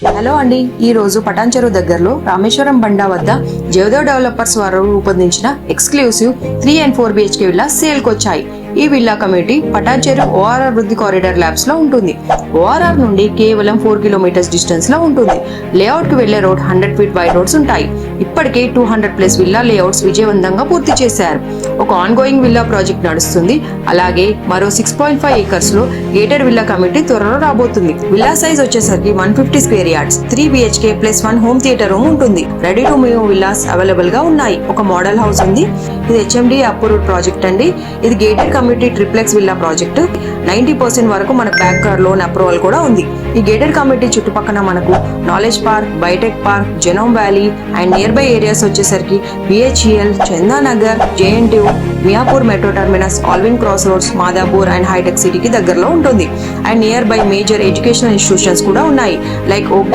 Hello అండి, ఈ రోజు పటాన్చెరు దగ్గరలో రామేశ్వరం బండా వద్ద జయదేవ్ డెవలపర్స్ వారు రూపొందించిన exclusive 3 and 4 BHK villa sale కొచ్చాయి. ఈ విల్లా కమిటీ పటాన్చెరు ORR వృద్ధి కారిడార్ ల్యాబ్స్ లో ఉంటుంది. ORR నుండి కేవలం 4 కిలోమీటర్స్ డిస్టెన్స్ లో ఉంటుంది. లేఅవుట్ కి వెళ్లే రోడ్ 100 ఫీట్ వైడ్ రోడ్స్ ఉంటాయి. ఇప్పటికే 200+ విల్లా లేఅవుట్స్ విజయవంతంగా పూర్తి చేశారు. ఒక ఆన్ గోయింగ్ విల్లా ప్రాజెక్ట్ నడుస్తుంది. అలాగే మరో 6.5 acres లో గేటెడ్ విల్లా కమిటీ త్వరలో రాబోతుంది. విల్లా సైజ్ వచ్చేసరికి 150 square yards, 3 BHK + 1 home theatre room ఉంటుంది. Ready to move villas available గా ఉన్నాయి. ఒక మోడల్ హౌస్ ఉంది. ఇది HMD అప్రూవ్డ్ ప్రాజెక్ట్ అండి. ఇది gated community triplex villa project. 90% వరకు మనకు బ్యాంక్ లోన్ అప్రూవల్ కూడా ఉంది. ఈ గేటెడ్ కమ్యూనిటీ చుట్టుపక్కల మనకు knowledge park, biotech park, Genome Valley and nearby areas వచ్చేసరికి BHEL, Chandanagar, JNTU, Miyapur metro terminus, Allwyn cross roads, Madhapur and hitech సిటీకి దగ్గరలో ఉంటుంది. And nearby major educational institutions కూడా ఉన్నాయి. లైక్